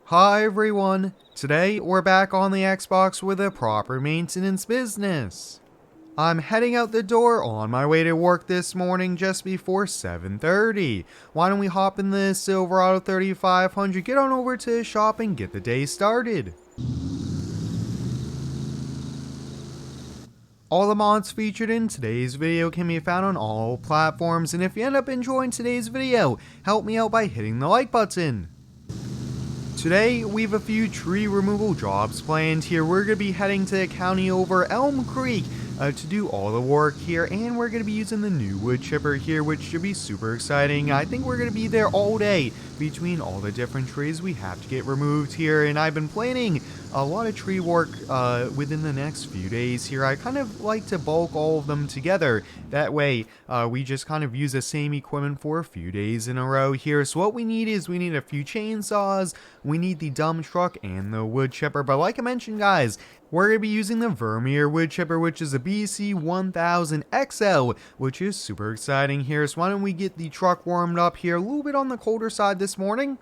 Hi everyone! Today we're back on the Xbox with a proper maintenance business. I'm heading out the door on my way to work this morning just before 7:30. Why don't we hop in the Silverado 3500, get on over to the shop and get the day started. All the mods featured in today's video can be found on all platforms, and if you end up enjoying today's video, help me out by hitting the like button. Today, we have a few tree removal jobs planned here. We're going to be heading to the county over Elm Creek to do all the work here, and we're going to be using the new wood chipper here, which should be super exciting. I think we're going to be there all day between all the different trees we have to get removed here, and I've been planning a lot of tree work within the next few days here. I kind of like to bulk all of them together. That way, we just kind of use the same equipment for a few days in a row here. So what we need is we need a few chainsaws, we need the dump truck, and the wood chipper. But like I mentioned, guys, we're going to be using the Vermeer wood chipper, which is a BC1000XL, which is super exciting here. So why don't we get the truck warmed up here a little bit on the colder side this morning.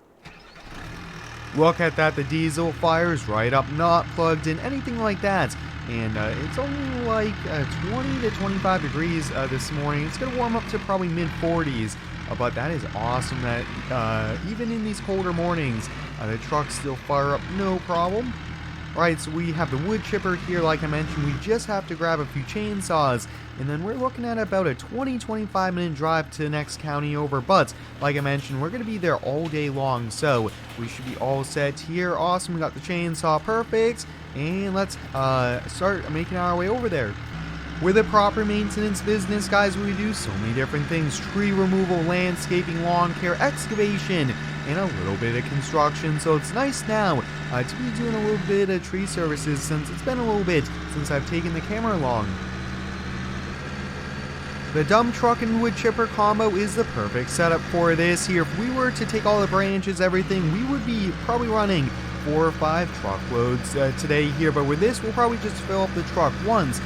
Look at that, the diesel fires right up, not plugged in, anything like that. And it's only like 20 to 25 degrees this morning. It's going to warm up to probably mid-40s. But that is awesome that even in these colder mornings, the trucks still fire up no problem. Alright, so we have the wood chipper here, like I mentioned. We just have to grab a few chainsaws, and then we're looking at about a 20-25 minute drive to the next county over. But like I mentioned, we're going to be there all day long, so we should be all set here. Awesome, we got the chainsaw, perfect, and let's start making our way over there. With a proper maintenance business, guys, we do so many different things: tree removal, landscaping, lawn care, excavation, and a little bit of construction. So it's nice now to be doing a little bit of tree services, since it's been a little bit since I've taken the camera along. The dump truck and wood chipper combo is the perfect setup for this here. If we were to take all the branches, everything, we would be probably running 4 or 5 truckloads today here. But with this, we'll probably just fill up the truck once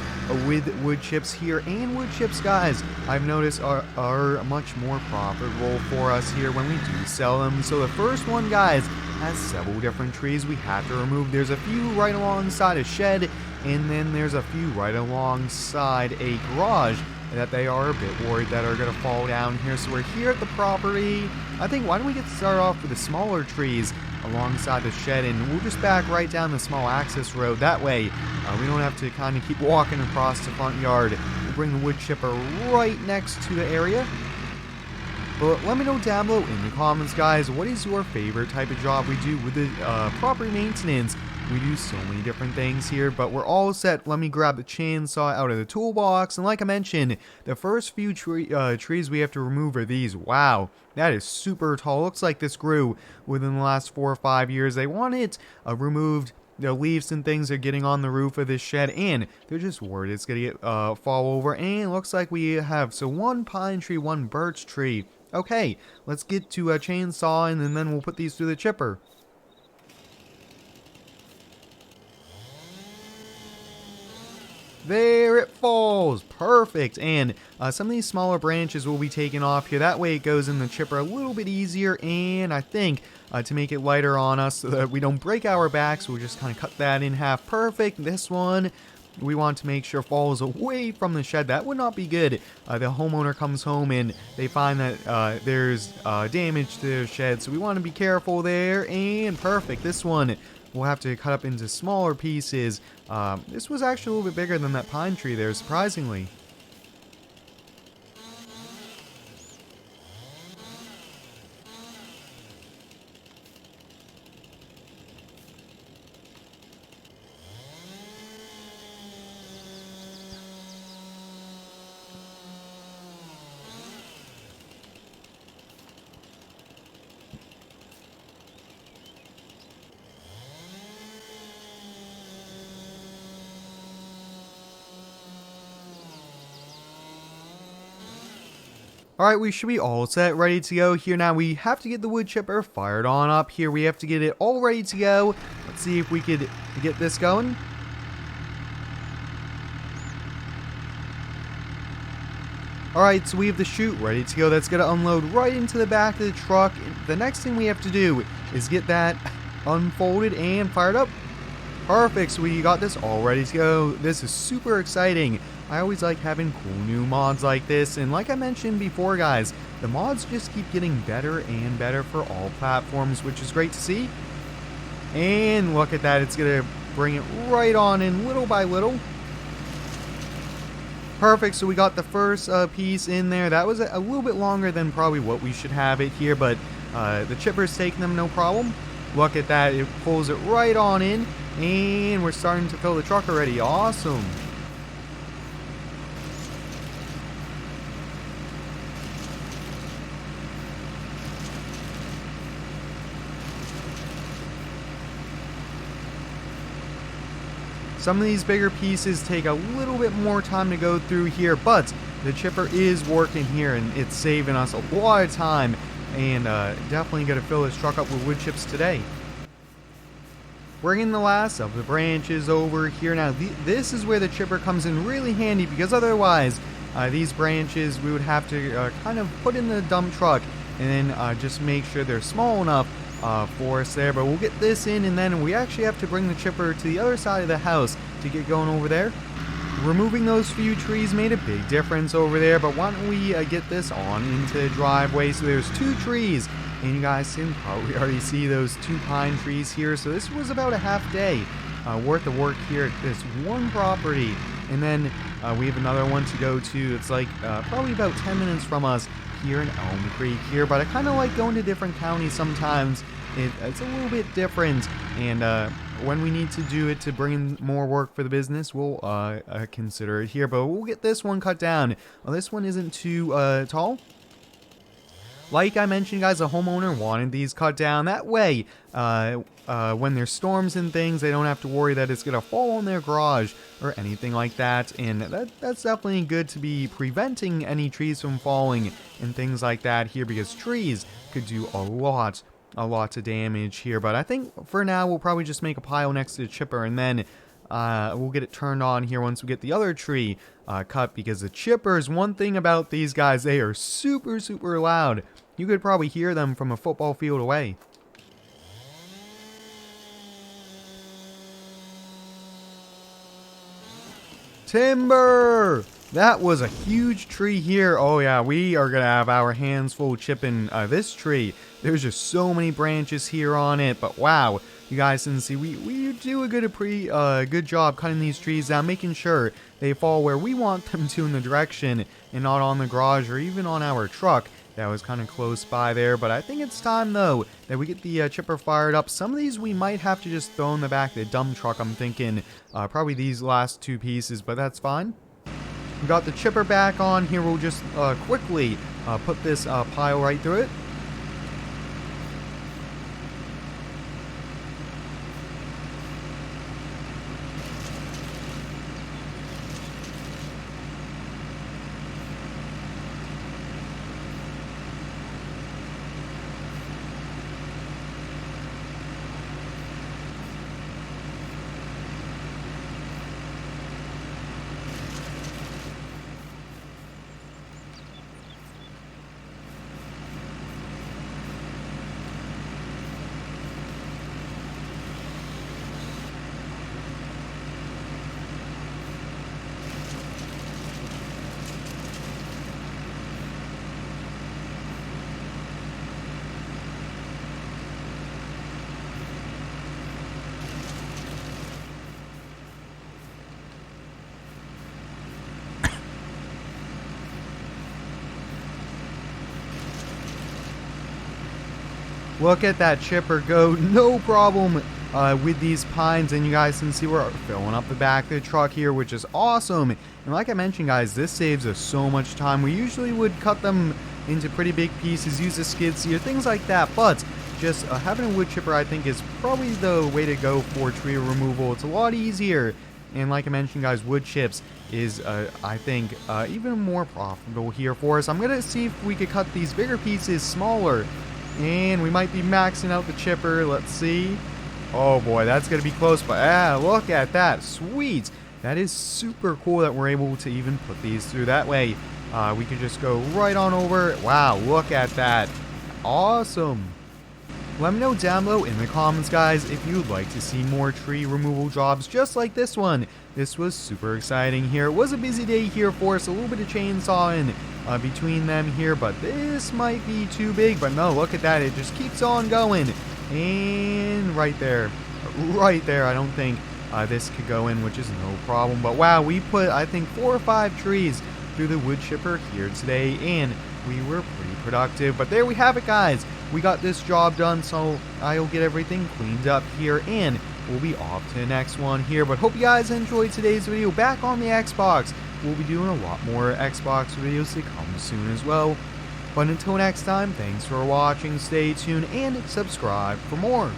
with wood chips here. And wood chips, guys, I've noticed are much more profitable for us here when we do sell them. So the first one, guys, has several different trees we have to remove. There's a few right alongside a shed, and then there's a few right alongside a garage that they are a bit worried that are going to fall down here. So we're here at the property. I think, why don't we get started off with the smaller trees alongside the shed, and we'll just back right down the small access road. That way we don't have to kind of keep walking across the front yard. We'll bring the wood chipper right next to the area. But let me know down below in the comments, guys, what is your favorite type of job we do with the property maintenance. We do so many different things here, but we're all set. Let me grab the chainsaw out of the toolbox, and like I mentioned, the first few trees we have to remove are these. Wow, that is super tall. Looks like this grew within the last 4 or 5 years. They want it removed. The leaves and things are getting on the roof of this shed, and they're just worried it's gonna get fall over. And it looks like we have one pine tree, one birch tree. Okay, let's get to a chainsaw, and then we'll put these through the chipper. There it falls, perfect. And some of these smaller branches will be taken off here. That way it goes in the chipper a little bit easier, and I think to make it lighter on us so that we don't break our backs, we'll just kind of cut that in half. Perfect. This one we want to make sure falls away from the shed. That would not be good. The homeowner comes home and they find that there's damage to their shed, so we want to be careful there. And perfect. This one we'll have to cut up into smaller pieces. This was actually a little bit bigger than that pine tree there, surprisingly. Alright, we should be all set, ready to go here. Now we have to get the wood chipper fired on up here. We have to get it all ready to go. Let's see if we could get this going. Alright, so we have the chute ready to go. That's going to unload right into the back of the truck. The next thing we have to do is get that unfolded and fired up. Perfect, so we got this all ready to go. This is super exciting. I always like having cool new mods like this, and like I mentioned before, guys, the mods just keep getting better and better for all platforms, which is great to see. And look at that, it's gonna bring it right on in little by little. Perfect, so we got the first piece in there. That was a little bit longer than probably what we should have it here, but the chipper's taking them no problem. Look at that, it pulls it right on in, and we're starting to fill the truck already. Awesome. Some of these bigger pieces take a little bit more time to go through here, but the chipper is working here and it's saving us a lot of time, and definitely going to fill this truck up with wood chips today. Bringing the last of the branches over here. Now this is where the chipper comes in really handy, because otherwise these branches we would have to kind of put in the dump truck and then just make sure they're small enough for us there. But we'll get this in, and then we actually have to bring the chipper to the other side of the house to get going over there. Removing those few trees made a big difference over there, but why don't we get this on into the driveway. So there's 2 trees, and you guys can probably already see those 2 pine trees here. So this was about a half day worth of work here at this one property, and then we have another one to go to. It's like probably about 10 minutes from us here in Elm Creek here, but I kind of like going to different counties sometimes. It's a little bit different, and when we need to do it to bring in more work for the business, we'll consider it here. But we'll get this one cut down. Well, this one isn't too tall. Like I mentioned, guys, the homeowner wanted these cut down. That way, when there's storms and things, they don't have to worry that it's going to fall on their garage or anything like that. And that's definitely good to be preventing any trees from falling and things like that here, because trees could do a lot of damage here. But I think for now, we'll probably just make a pile next to the chipper, and then we'll get it turned on here once we get the other tree cut, because the chippers, one thing about these guys, they are super, super loud. You could probably hear them from a football field away. Timber! That was a huge tree here. Oh yeah, we are going to have our hands full chipping this tree. There's just so many branches here on it, but wow. You guys can see we do a good job cutting these trees down, making sure they fall where we want them to in the direction, and not on the garage or even on our truck. That was kind of close by there, but I think it's time though that we get the chipper fired up. Some of these we might have to just throw in the back of the dump truck. I'm thinking probably these last 2 pieces, but that's fine. We got the chipper back on here. We'll just quickly put this pile right through it. Look at that chipper go, no problem with these pines, and you guys can see we're filling up the back of the truck here, which is awesome. And like I mentioned, guys, this saves us so much time. We usually would cut them into pretty big pieces, use a skid steer, things like that, but just having a wood chipper, I think, is probably the way to go for tree removal. It's a lot easier, and like I mentioned, guys, wood chips is, I think, even more profitable here for us. I'm going to see if we could cut these bigger pieces smaller, and we might be maxing out the chipper. Let's see. Oh boy, that's going to be close, but look at that. Sweet. That is super cool that we're able to even put these through. That way, we could just go right on over. Wow, look at that. Awesome. Let me know down below in the comments, guys, if you'd like to see more tree removal jobs just like this one. This was super exciting here. It was a busy day here for us, a little bit of chainsawing between them here, but this might be too big. But no, look at that, it just keeps on going. And right there, I don't think this could go in, which is no problem. But wow, we put, I think, 4 or 5 trees through the wood chipper here today, and we were pretty productive. But there we have it, guys. We got this job done, so I'll get everything cleaned up here, and we'll be off to the next one here. But hope you guys enjoyed today's video. Back on the Xbox, we'll be doing a lot more Xbox videos to come soon as well. But until next time, thanks for watching, stay tuned, and subscribe for more.